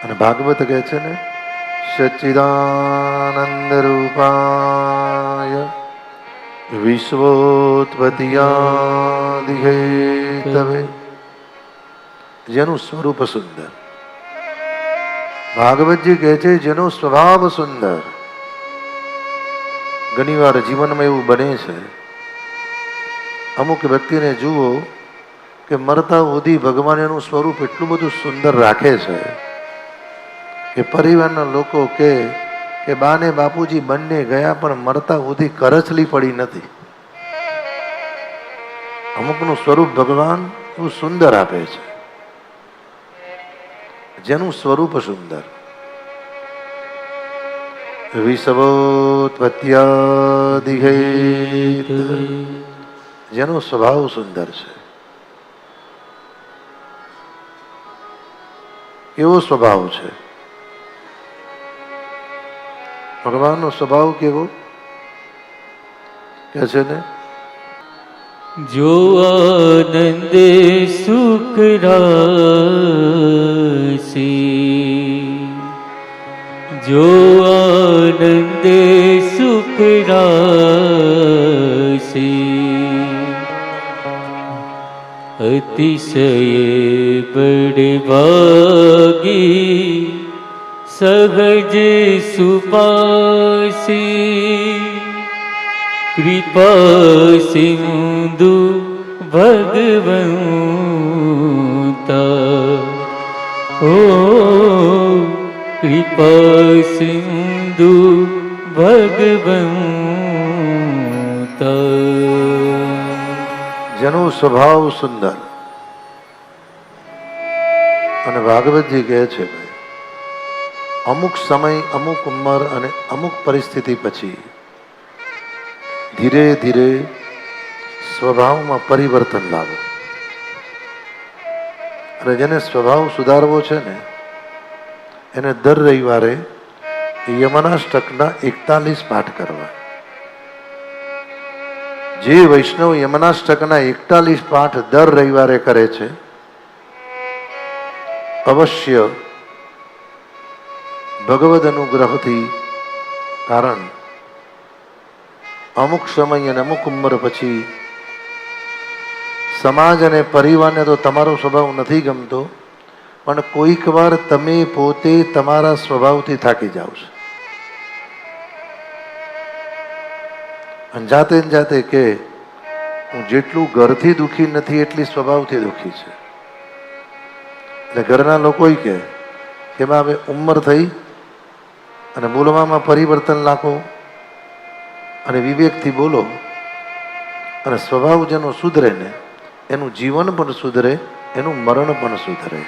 અને ભાગવત કહે છે ને, સચ્ચિદાનંદ રૂપાય વિશ્વોત્પત્તિયાદિહેતવે, જેનું સ્વરૂપ સુંદર. ભાગવતજી કહે છે જેનો સ્વભાવ સુંદર. ઘણી વાર જીવનમાં એવું બને છે, અમુક વ્યક્તિને જુઓ કે મરતા સુધી ભગવાન એનું સ્વરૂપ એટલું બધું સુંદર રાખે છે કે પરિવારના લોકો કે બા ને બાપુજી બંને ગયા પણ મરતા સુધી કરચલી પડી નથી. અમુકનું સ્વરૂપ ભગવાન એવું સુંદર આપે છે, જેનું સ્વરૂપ સુંદર. વિષવોત્પત્યાદિહેત, જેનો સ્વભાવ સુંદર છે. કેવો સ્વભાવ છે ભગવાનનો? સ્વભાવ કેવો કે છે ને, જો આનંદ સુખ રાશી, જો આનંદ સુખ રાશી, અતિશય બળભાગી સહજ સુપાસી, કૃપા સિંધુ ભગવંતા, ઓ કૃપા સિંધુ ભગવંતા. જેનો સ્વભાવ સુંદર. અને ભાગવતજી કહે છે ભાઈ, અમુક સમય, અમુક ઉંમર અને અમુક પરિસ્થિતિ પછી ધીરે ધીરે સ્વભાવમાં પરિવર્તન લાવો. અને જેને સ્વભાવ સુધારવો છે ને, એને દર રવિવારે યમનાષ્ટકના 41 પાઠ કરવા. જે વૈષ્ણવ યમનાષ્ટકના 41 પાઠ દર રવિવારે કરે છે, અવશ્ય ભગવદ અનુગ્રહથી, કારણ અમુક સમય અને અમુક ઉંમર પછી સમાજ અને પરિવારને તો તમારો સ્વભાવ નથી ગમતો, પણ કોઈક વાર તમે પોતે તમારા સ્વભાવથી થાકી જાઓ છો. અને જાતે ને જાતે કે હું જેટલું ઘરથી દુઃખી નથી એટલી સ્વભાવથી દુઃખી છે. એટલે ઘરના લોકો કે હવે ઉંમર થઈ અને બોલવામાં પરિવર્તન લાવો અને વિવેકથી બોલો, અને સ્વભાવ જેનો સુધરે ને એનું જીવન પણ સુધરે, એનું મરણ પણ સુધરે.